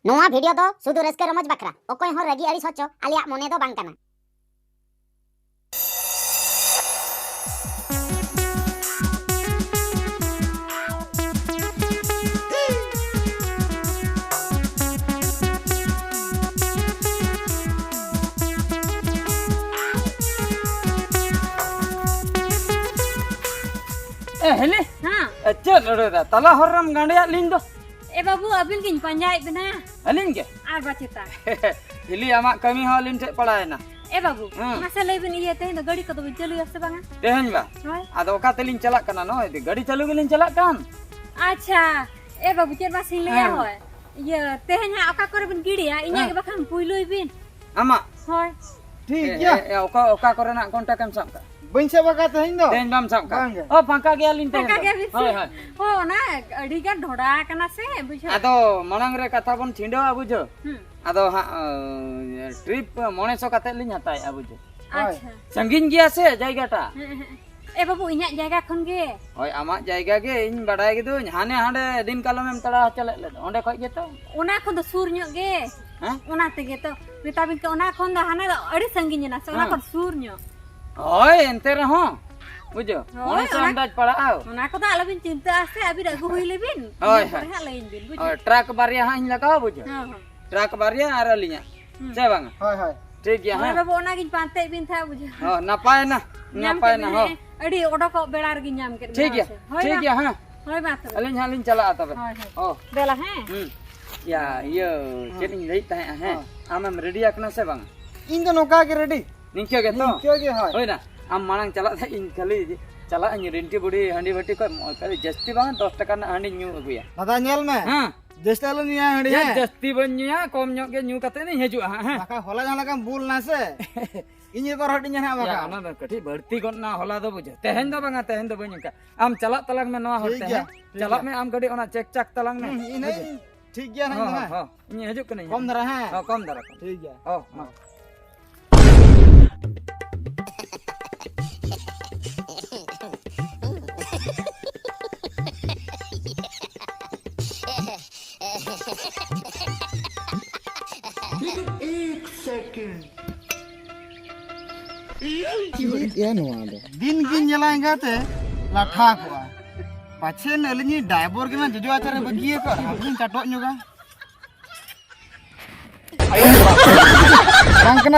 नोआ वीडियो दो सुदु रस्का रमज बकरा ओकोय हो रगी अड़ी सोचो आलिया मोने दो बांग कना। हेले हाँ चल रे तला हरम गांडिया लिंग दो ए बाबू अबिन किन पंजाय बना अलिंग के आर बचता हिली आमा कमी हो लिन ठे पड़ाय ना ए बाबू मासे लेबिन इये तेन दो गाड़ी को तो चलु यसे बांगा तेहन बा होय आदो का तलिन चला कना नो गाड़ी चालू गेलिन चला कान अच्छा ए बाबू चेर बा सिन ले होय ये तेहन हा ओका करे बिन गिड़िया इन्या के बखन पुइलोय बिन आमा होय ठीक गया ओका करे ना कांटेक्ट हम सब का बइन से बका तेहन दो तेहन बाम सब का ओ फांका गया लिन पक्का के तेहन बिन होय होय हो ना अड़ी का ढोड़ा कना से बुझो आदो मणंग रे कथा बन छिंडो बुझो आदो हा ट्रिप मोनेसो काते लिन हताय बुझो अच्छा संगीन गया से जायगाटा ए बाबू इन्या जायगा खन गे होय आमा जायगा गे इन बडाय गिदु हाने हांडे दिन कालम एम तड़ा चले ले ओंडे खय गे तो ओना खन तो सुर न्यो गे हां ओना तेगे तो बेताबिन के ओना खन द हाने अड़ी संगीन ना से ओना खन सुर न्यो होय एंते रहो बुझो मोनेसो अंदाज पड़ाओ ओना को दा अलबिन चिंता आसे अबि रगु होई लेबिन होय पर हा लेइन बिन बुझो और ट्रक बारिया हां लगाओ बुझो हां हां ट्रक बारिया आर अलिया से बांग हाय हाय ठीक गया हां बाबू ओना गिन पांते बिन था बुझो हो नपाय ना हो अड़ी ओडो को बेड़ा रगी न्याम के ठीक गया हां होय बात अलिन हालिन चला तबे ओ देला हैं या ये चेलिंग लई ता है आम रेडी आकना से बांग इन तो नोका के रेडी निंके गे तो क्यों के हाय होय ना आम मांग चला था इन खाली चला इन रेंटी बुडी हांडी भट्टी को खाली जस्ती बांग 10 टका ना हांडी न्यू अगुया दादा नेल में हां जस्ता लो निया हड़ी या है जस्ती बन्या कम न्यो के न्यू कते नहीं हेजु हां बाका होला जहां लगा बुल ना से इnye को हटी जना बाका या ना कठी बढ़ती कोन ना होला दो बुझे तेहन दो बांगा तेहन दो बन्या आम चला तलंग में नवा होते हैं चला में आम गडी ओना चेक चक तलंग में इने ठीक गया ना हां हां इन हेजु के नहीं कम धरा है हां कम दरा ठीक गया ओ मा ये नुआ दो दिन गिन जलाएंगा ते लाठा को पाछे नलिनी ड्राइवर के ना जजो आचारे बगिए कर हम चाटो न्योगा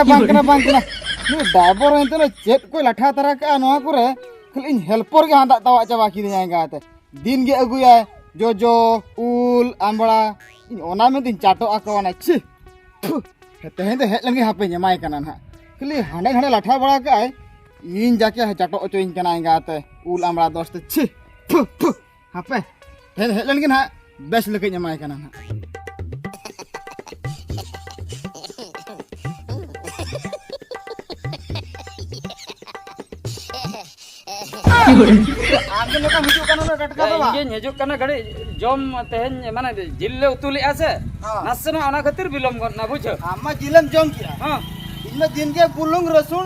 बांकना नी ड्राइवर एंते ना चेट कोई लाठा तरह का नोआ करे खाली हेल्पर के हांदा तावा चाबा की जाएगा ते दिन के अगुया जोजो उल आंबड़ा ओना में दिन चाटो आकवाना छी तेहे तो हेलंगे हापे जमाय कना ना खाली हांडे हांडे लाठा बड़ा का इन जाके चाटो ओचोइन कना इंगाते उल आंबड़ा दोस्त छी हापे हेलंगे ना बेस लके जमाय कना ना आगे लोका हिजु कना ना टटका बाबा इंगे हेजु कना गडी जम तेहन माने जिल्ले उतुली आसे नसना ओना खातिर बिलम गना बुझो आमा जिलम जम किया हां इनमें दिन के बुलुंग रसुन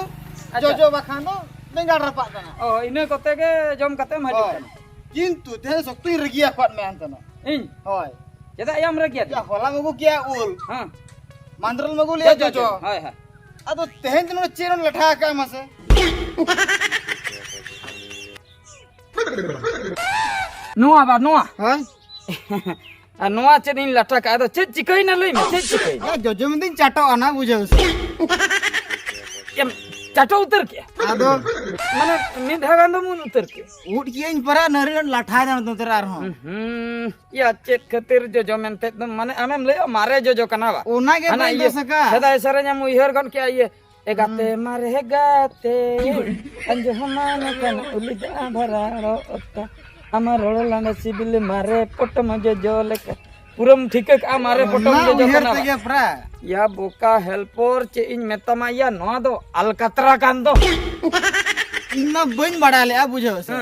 जो बखानो बेंगाड़ रपा कना ओ इने कते के जम कते मजु कना किंतु ते सक्ति रगिया पाट में अंतना इन होय जदा याम रे या किया होला मगु किया उल हां मांद्रल मगु लिया जो हाय हाय अदो तेहन दिन चेरन लठा का मसे नुआ बा नुआ हां आ नुआ चेन इन लटा का दो चेत चिकई ना लई में चेत चिकई या जो जम दिन चाटो आना बुझे से एम चाटो उतर के अदो माने मिद हगान दो मुन उतर के उठ किया इन परा नरेन लठा जान तो तेरा रहो या चेत खातिर जो जो मेनते माने आमेम ले मारे जो जो कना बा ओना के ana बंदो सका सदा सरे nya muihar kon kya ye egate mare gate anjo hamane kan ulida bhararo otta amar rolana sibil mare potom jo jole ka puram ठीक है मारे potom jo jo हेर kana ते के प्रा या बोका हेल्पर चे इन metama ya no do alcatra kan do इन्ना बन बड़ा ले आ बुझे से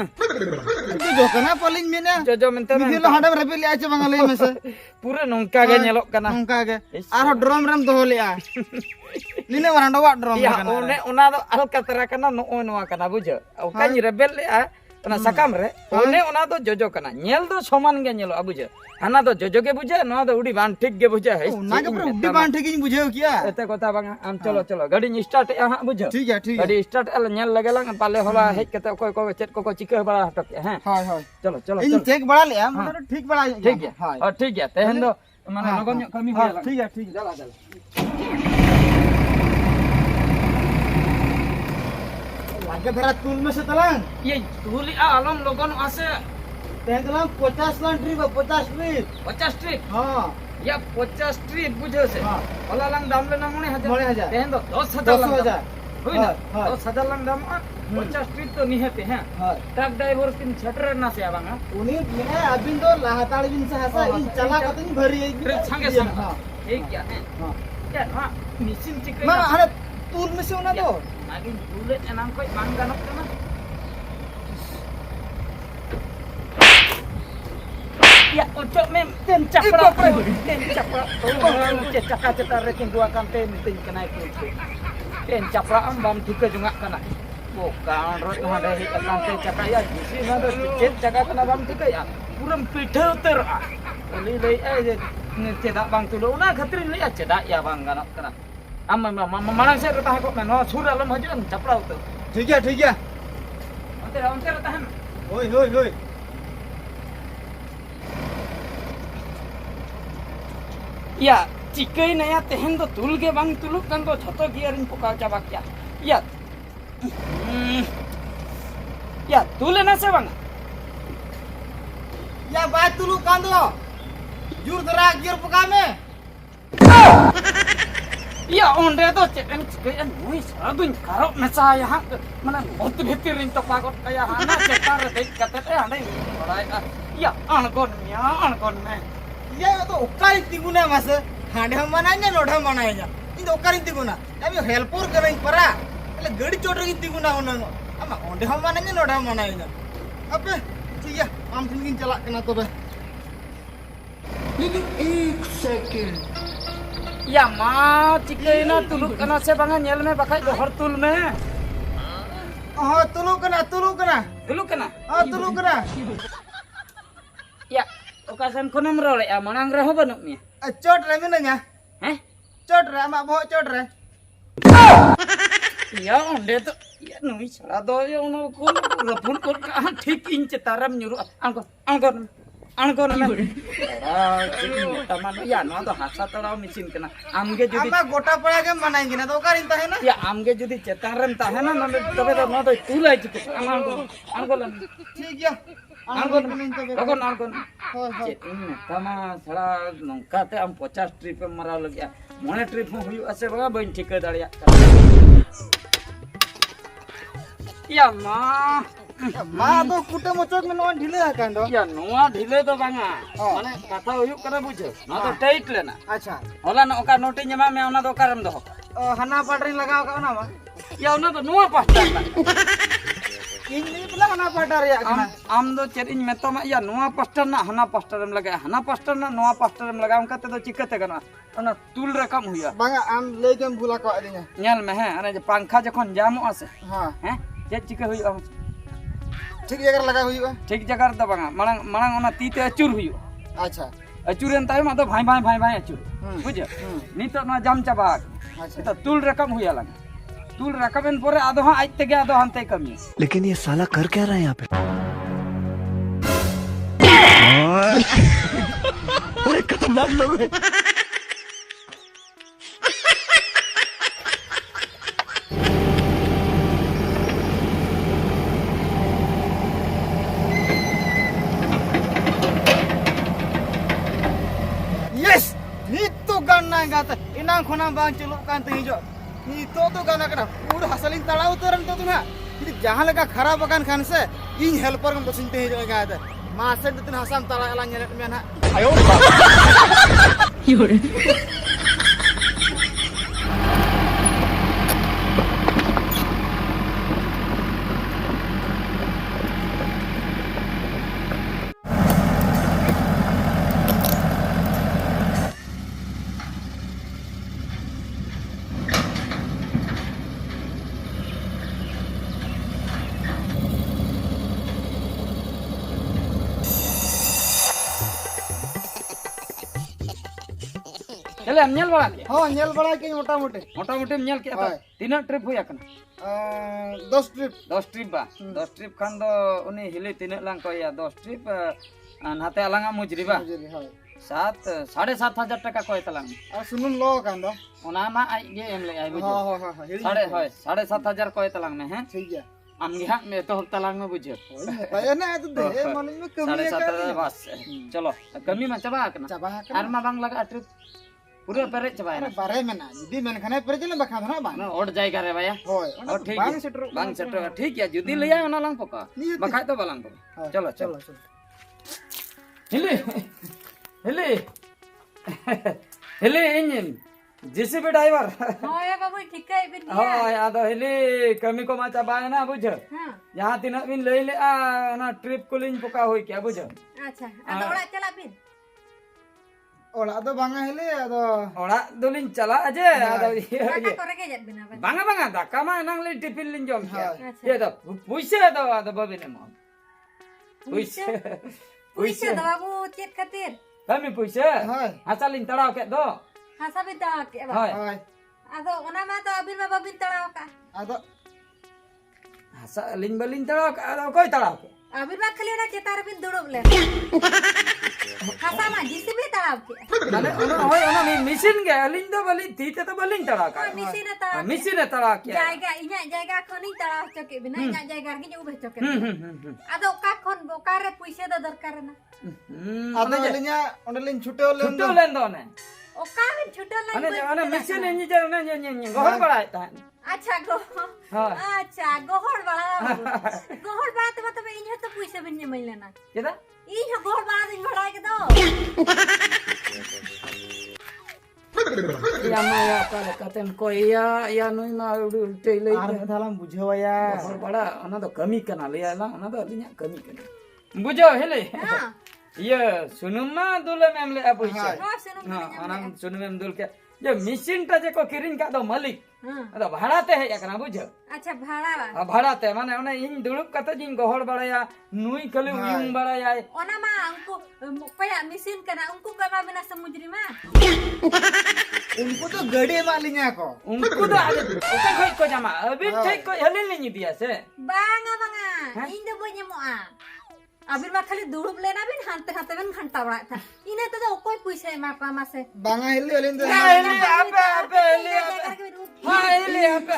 तू जो कना पलिंग में ना जो जो मेनते मिदिलो हाडम रेबे ले आचे बंगाले में से पूरे नोंका ge nyelok kana नोंका के आरो ड्रम रम दो ले आ नीने वरांडो वा drum ya kana one ona do alcatra kana no noa kana bujo oka ni rebel le a ᱚᱱᱟ ᱥᱟᱠᱟᱢ ᱨᱮ ᱚᱱᱮ ᱚᱱᱟ ᱫᱚ ᱡᱚᱡᱚ ᱠᱟᱱᱟ ᱧᱮᱞ ᱫᱚ ᱥᱚᱢᱟᱱ ᱜᱮ ᱧᱮᱞᱚᱜᱼᱟ ᱵᱩᱡᱷᱟᱹ ᱦᱟᱱᱟ ᱫᱚ ᱡᱚᱡᱚ ᱜᱮ ᱵᱩᱡᱷᱟᱹ ᱱᱚᱣᱟ ᱫᱚ ᱩᱰᱤ ᱵᱟᱝ ᱴᱷᱤक गे बुझे है ᱚᱱᱟ ᱜᱮ ᱯᱩᱨᱟᱹ ᱩᱰᱤ ᱵᱟᱝ ᱴᱷᱤᱠᱤᱧ ᱵᱩᱡᱷᱟᱹᱣ ᱠᱮᱭᱟ एते कथा बांगा आम चलो चलो गाड़ी स्टार्ट ए हां बुझो ठीक है गाड़ी स्टार्ट एल नेल लगे लंग पाले होला हेज कते कोई को चेत को चिका बड़ा हटक हैं हाय हाय चलो चलो इन चेक बड़ा ले मोटा ठीक बड़ा ठीक है हाय और ठीक है तेहन दो माने हाँ, लगन हाँ, कमी हाँ, हुआ ठीक है ठीक है चला चला लागे धरा तुल में से तलांग ये धूली आलम लोगन आसे तेहन तलांग 50 लाख ट्रिप 50 ट्रिप 50 ट्रिप हां या 50 ट्रिप बुझो से हाँ। होला लंग दाम लेना मने हजार 9,000 तेहन दो 10,000 लंग 10,000 हुई ना हाँ, हाँ। 10,000 लंग दाम 50 ट्रिप तो निहते हैं हाय ट्रक ड्राइवर किन छटर ना से बांगा उनी ने अबिन दो लाहताड़ बिन से हसा इन चला कतनी भरी ट्रिप संगे संग हां ठीक क्या है हां क्या हां मिसिन चिकन मा अरे तुल में से ना तो आगिन बुलेट एनाम कोई मांग गानक कना या ओटो में ten capra caka cetar rekin dua kan ten kena itu ten capra am bam thika junga kana bukan rot hade hi kan ten caka ya sisi na do ten caka kana bam thika ya puram pitha ter oli lei ne cedak bang tulo na khatrin lei cedak ya bang ganak kana am manang se rata ko no sur alam hajuan capra utu ठीक है onte tahan होय होय होय या चिकई नया तेहन दो तुल के बांग तुलुक कान दो छतो गियरिन पका चाबा क्या या तुले ना से बांग या बात तुलु कांदो जुर धरा गियर पका में या ओंडे तो चेकन चिकई नुई सादुन कारो मेसा यहां माने बहुत भितरिन तो पागत कया हाना चेकार देख कते हांडे बड़ाय या अणगोन में ये तो उकारी तिगुना मास हांडे हम मनाएंगे नोढा मनाएंगे इन तो उकारी तिगुना अभी हेल्पर करें परा એટલે ગડી ચોટરી तिगुना होना आमा ओंडे हम मनाएंगे नोढा मनाएंगे अबे ठीक है आम फिलिंग चला कना तो बे या मा चिकई ना तुलुक कना से बांगा नेल में बखाय दोहर तुल में हां तुलु कना तुलुक कना हां तुलु कना या okasan konem role ya manang reho banuk mi चोट रे मिनanya हैं चोट रे आमा बो चोट रे या onde to ya nui sara do ya uno ko rapun ko ठीक इन cetaram nyuruh angkon men taman ya no to hasa tarau mesin kena amge judi आमा गोटा पड़ा के मनाएंगे ना तो उकारी ताहे ना ya amge judi cetaram tahena na tobe to no to tulai chike angkon ठीक है angkon cek ini tama sara nongkate am 50 trip marau lagi ya mone trip ho huyu ase baga bain thika daria ya ma मा तो कुटे मोचोक में known ढिले आकान दो ya noa dhile do banga mane katha huyuk kana bujhe no to tight lena अच्छा hola no oka note nyama me ona do karam do हना pottery लगाओ का ना मा ya ona do noa pasta इन नहीं पला हना पाटर या am do chet in metoma ya noa pasta na hana pasta rem laga hana pasta na noa pasta rem laga am kate do chikate kana ona tul rakam huya बांगा आम लेके भूला को आदिnya nyal me he ane je pangkha jokhon jamo ase हां हैं chet chika huyuk ठीक जगह लगा हुई बा ठीक जगह do banga marang ona ti te achur huyuk अच्छा acuren tayom ado bhai acur bujhe nito na jam chaba अच्छा itu tul rakam huya lang tul rakaben pore ado ha aj tege ado hante kami लेकिन ये साला कर क्या रहा है यहाँ पे बड़े खतरनाक लोग हैं यस नितो गाना गाता इनाम खोना बांग चलो कान ते हिजो नितो तो गाना करा पूरा हसलिन तड़ाव तोरन तो तुना कि जहां लगा खराब बगान खान से इन हेल्पर को बसिनते हिजो गाता मासे दिन हसम तड़ा एला नेट में ना आयो चले हम नेल बड़ा के हाँ नेल बड़ा के मोटा मोटे मोटा मोटी नेल के हाँ। तीना ट्रिप हुई आकना 10 ट्रिप 10 ट्रिप बा 10 ट्रिप खान दो उनी हिली तीना लांग को या 10 ट्रिप नाते अलंगा मुजरी बा मुझे हाँ 7,500 टाका को तलांग सुनुन लो कांदा ओना मा आई ये एम ले आई बुझो हाँ हाँ हाँ 7,500 को तलांग में हैं ठीक है हम गया में तो तलांग में बुझो बताया ना तो दे मालूम में कमी 7,500 बस चलो कमी में चबा आकना चाबा आर मा बांग लगा ट्रिप पूरा पेरे चबाय ना बारे में ना जुदी मन खाने पर चले बखा ना बा ना ओड जाएगा रे भैया होय और ठीक बांग है सेटर बांग सेटर ठीक है जुदी लिया ओना लांग पका नहीं बखाय तो बालांग पका चलो चलो हिली हिली हिली इंजन जेसीबी ड्राइवर होय बाबू ठीक है बिन हो आदो हिली कमी को मा चबाय ना बुझ हां यहाँ तीन बिन ले ले ना ट्रिप कुलिंग पका होई क्या बुझ अच्छा अदो ओड़ा चला बिन ओला दो बांगा हेले आदो ओड़ा दुलिन चला अजे आदो काका करे के जत बिना बन बांगा बांगा दाका मा नंग ले टिफिन लिन जम क्या अच्छा ये तो पुइसे दो आदो बबिने मो पुइसे पुइसे दो बाबू चेत खातिर कमी पुइसे हाय हासा लिन तड़ाव के दो हासा बिन ता के बा हाय हाय अदो ओना मा तो अबिन में बबिन तड़ाव का आदो हासा लिन बलिन तड़ाव के आदो कोई तड़ाव के अबिन में खाली ना चेतार बिन दुड़ब ले हासा मा जिसे भी तड़ाव के माने ओना होय ओना मिशन के लिन दो बलिन तीते तो बलिन तड़ाव का मिसिन तड़ाव मिशन तड़ाव के जायगा इnya जायगा खनि तड़ाव चके बिना इnya जायगा के उबे चके अदो का खन ओकारे पुइसे दो दरकार ना आदो लिnya ओंडलिन छुटे ले छुट्टो लेन दो ने ओका बिन छुटल अने नहीं अने मिशन इंजीनियर ने गोहर पड़ाय ता अच्छा गो हां अच्छा गोहर बड़ा गोहर बड़ा तो मतलब इnya तो पुइसे बिन नहीं मिलना केदा इnya गोहर बड़ा दिन बड़ा के दो या मा या का कतन को या नुई मा उल्टे ले आर थालाम बुझवाया गोहर बड़ा ओना तो कमी कना ले आला ओना तो अलिया कमी कना बुझो हेले हां ये सुनुमा दुले में ले पैसा हां सुनो हां अनम सुनु में दुल के ये मशीन टा जे को किरिन का दो मालिक हां अदा भाड़ाते है एकना बुझ अच्छा भाड़ा बा भाड़ाते माने ओने इन दुलुप कते जिन गोहर बड़ाया नुई कलु युम बड़ाया ओना मा उनको पया मशीन करना उनको कमा बिना समुद्री में उनको तो गड़े मालिnya को उनको तो आज ओके खोई को जमा अभी ठीक को हलिन नहीं दिया से बांगा बांगा इन दो बने मोआ अभी मा खाली दुड़ुब लेना बिन हांते हांते बिन घंटा बड़ा था इने तो कोई पैसा मा पामा से बांगा हेले ओलिन तो हेले आपे हां हेले आपे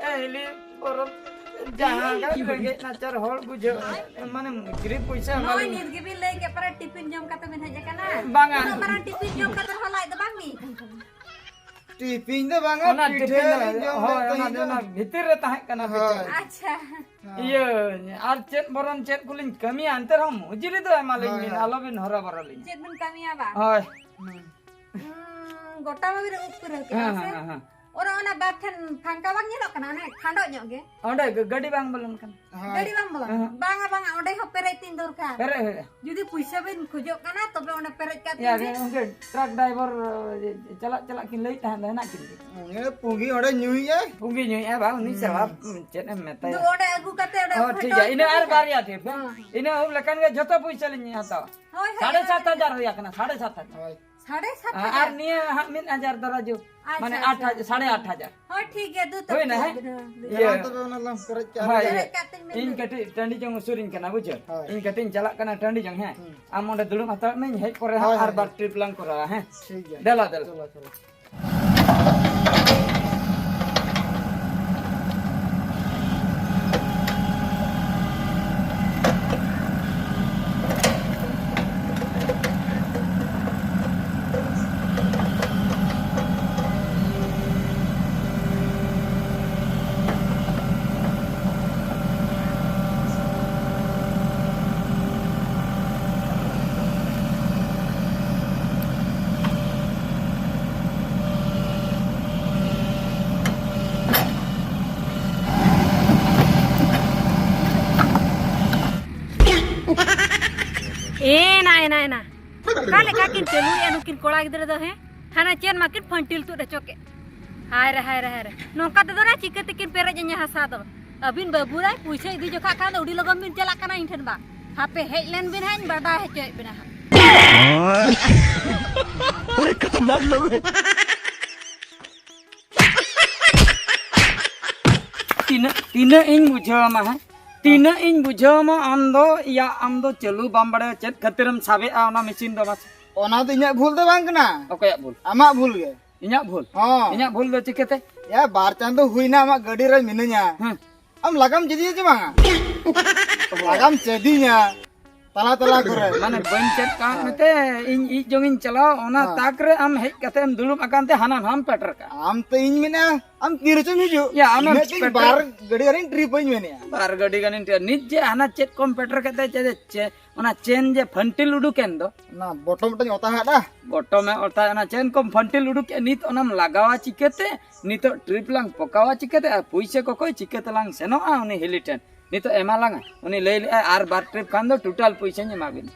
हेले और जहां का लगे नचर होल बुझो माने गिरी पैसा नोय निर्गे बिन ले के पर टिफिन जम का तो बिन है kana बांगा पर टिफिन जम का तो हलाई तो बांगी टिफिन दो बांगा ओना टिफिन हो ओना देना भीतर रे ताहे कना अच्छा ये आर चेत बरन चेत कुलिन कमी अंतर हम उजिरी तो मालिन मिन आलो बिन हरा बरलिन चेत बिन कमिया बा हाय गोटा में भी ऊपर के हां हां और ओना बाथन फांका बांग नेलो kana ने खांडो ᱧᱚᱜ गे ओंडे गडी बांग बोलन कन गड़ी बांग बोला बांगा बांगा ओंडे हो पेरे तीन दरकार अरे जुदी पैसा बिन खोजो kana तबे ओने पेरे का या उनके ट्रक ड्राइवर चला चला किन लई ताहन ना किन ये पुंगी ओडे न्यूई है पुंगी न्यू ए बा उनी चला चेत मेता दो ओडे अगु कते ओडे हां ठीक है इने आर बारिया थे इने हम लकन के जतो पैसा लिन आता होय 7,500 होया कना 7,500 7.5 आर निये हम 1000 दराजो माने 8,000 8,500 हां ठीक है दो तो होय ना है ये तो ओना लम करे चार इन कटी टंडी जंग सुरिन कना बुझो इन कटिन चला कना टंडी जंग है आम ओंडे दुलुम हता में हेज करे हर बार ट्रिप लंग करा है ठीक है देला देला चलो चलो ना काले काकिन चलू अनुकिन कोड़ा गिदरे दो है हाना चेन माकिन फंटिल तु रचोके हाय रे नोका दो ना चिकते किन पेरे जnya हसा दो अबिन बाबुराय पुइसे इदि जोखा खान उडी लगम बिन चला कना इंठन बा हापे हेजलेन बिन हाइन बडा हे चय बिना बड़े खतरनाक लोग हैं। तीना इन बुझाव मा है तीना इन बुझाव मा आम दो या आम दो चलू बाम बड़े चेत खातिरम साबे आ ओना मशीन दो मास ओना तो इᱧᱟᱹᱜ भूल दो बांग कना ओकया भूल आमाग भूल गे इᱧा भूल हाँ इᱧा भूल दो चिकेते या बार चांदो हुईना आमाग गाड़ी रे मिनanya हाँ am lagam jadi aja bang lagam jadinya tala tala करे माने बन चेत का मते इन इ जोगिन चलाओ ओना ताक रे आम हेज कते हम दुलुम अकानते हाना हम पेटर का am तो इन मिना am तिरचम हिजु या आम बार गाड़ी रे ट्रिप इन मिना बार गडी गनिन निज जे हाना चेत कम पेटर कते चे ओना चेन जे फंटिल उडुकेन दो ना bottom tanya otak ada bottom में ओता ना चेन कम फंटिल उडुक नित ओनम लगावा चिकेते नितो ट्रिप लांग पकावा चिकेते आ पुइसे को कोई चिकेते लांग सेनो आ उनी हेलिटेन नितो एमा लांगा उनी ले ले आर बार ट्रिप खान दो टोटल पैसा ने माबिन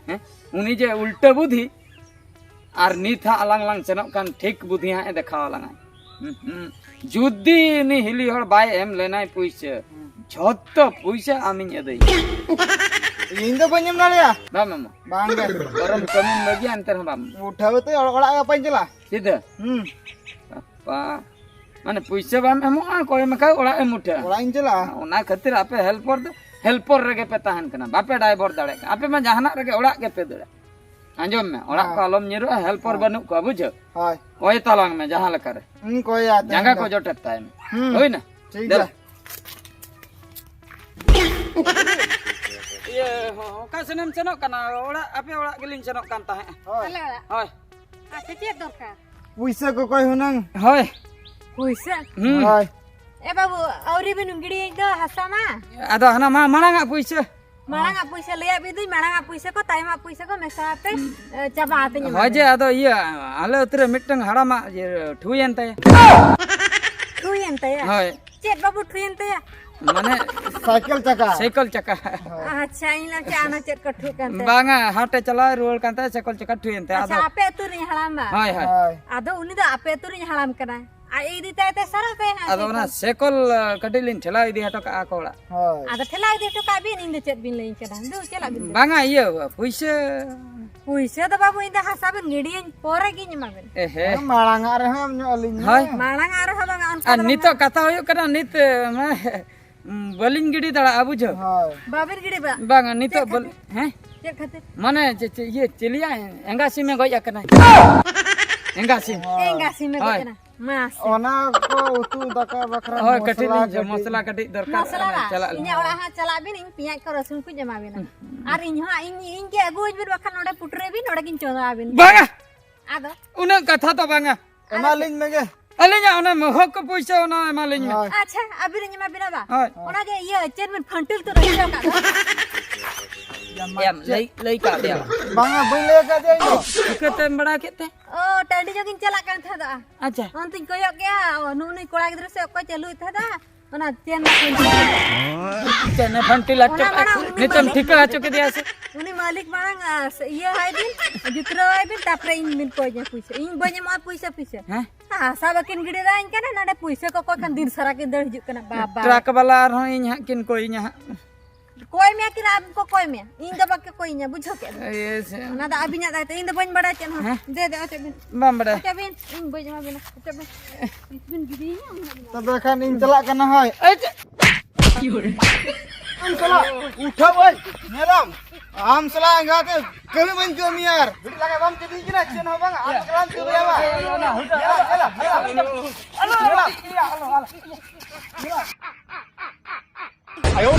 हैं उनी जे उल्टा बुद्धि आर निथा अलांग लांग सेनो कान ठीक बुद्धि हा देखावा लांगा जुद्दी नि हिली हर बाय एम लेनाय पैसा झत्तो पैसा आमिन एदई इन तो बanyam nalya बा मामा bang ge गरम कमिन लगी अंतर हम उठाव तो ओड़ा apa jela सीधा apa माने पैसा बाम एमो आ कोय मका ओड़ा एम उठा ओड़ा इन jela ओना खातिर आपे हेल्पर रेगे पे ताहन कना बापे ड्राइवर दाड़े आपे मा जहाना रेगे ओड़ा के पे दड़े आंजम में ओड़ा को आलम निरो हेल्पर बनु को बुझो हाय कोय तलांग में जहां लका रे कोई आता जंगा को जोटता है होय ना ठीक दे है ये का सनम सनो कना ओड़ा आपे ओड़ा गेलिन सनो कान ताहे अले होय अच्छा चेत दरकार puisa ko koy hunang होय पैसा हाय ए बाबू औरी बिन गिड़ी दो हसामा आदो हना मा मांगा पैसा मांगा पैसा ले आबी दुई मांगा पैसा को ताइमा पैसा को मेसा पे चाबा आते नी होय जे आदो ये आले उतरे मिटंग हड़ामा ये ठुयन ताय ठुयन तया होय चेत बाबू ठुयन तया माने साइकिल चका साइकिल चका अच्छा इला चाना चेत को ठुकन तया बांगा हाटे चला रोल कांता साइकिल चका ठुयन ताय अच्छा आदो आपे तू नी हलाम बा हाय हाय हाय आदो उनी दो आपे तू नी हलाम कना आ ई दिता ते सरा पे आदो ना साइकिल कटिलिन ठेला इदी हटो का कोड़ा हाय आदो ठेला दे तो का बिन इंद चेत बिन लेन कदा दो चला बिन बांगा ये पैसा पैसा तो बाबू इंद हसाब गिड़ी पोरे की नी माबेन एहे maranga re ham nyolin हाय मांगा आरो हबा आ नितो कथा होयो कना नित बलिन गिडी दड़ा आबुजो हाय बाबेर गिड़ी बा बांगा नितो बल हैं चेत खातिर माने ये चलिया एंगासी में गया कना एंगासी एंगासी में हाय। गना मास ona ko utu daka bakra होय कटिलिन जो मसला कटि दरकार मसला चला इnya ओड़ा हा चला बिन इन पिया को रसुन को जमा बिन आर इन हा इन के अगुज बिन बखन ओडे पुटरे बिन ओडे किन चोदा बिन बांगा आदो उना कथा तो बांगा emalin mege अलिnya ओना महक को पैसा ओना मालिन में अच्छा अबिर जमा बिना बा हाय ओना जे ये चेन में फंटिल तो रही का एम लई का दिया banga bele ka dei no केते बड़ा केते ओ टाडी जोगिन चला kan था दा अच्छा अंतिन कोयो गया नु नु कोड़ा गिद्र से को चलु था दा ओना चेन में चने फंटी लट्टे नितम ठिका चुके दिया से उनी मालिक मांग ये है दिन जितरो है बिन तापरे इन बिन को जे पैसा इन बने मा पैसा पैसा हैं हां सब किन गिड़ी दा इन कना नाडे पैसा को कोन दिन सारा के दड़ हिजु कना बाबा ट्रक वाला रहो इन किन कोई यहाँ कोई में कि आपको कोई में इन दबा के कोई ने बुझो के ये से ना दा अभी ना दा इन दबन बड़ा चन दे दे अच्छा बिन बम बड़ा अच्छा बिन इन बजमा बिन अच्छा बिन गिड़ी tabe kan ing celak kana hoy अच्छा am celak uthau oi nelam am celak ngate kami man jomiyar bidi lage bam jadi kina chen ho bang am kelam tu ya ba आयो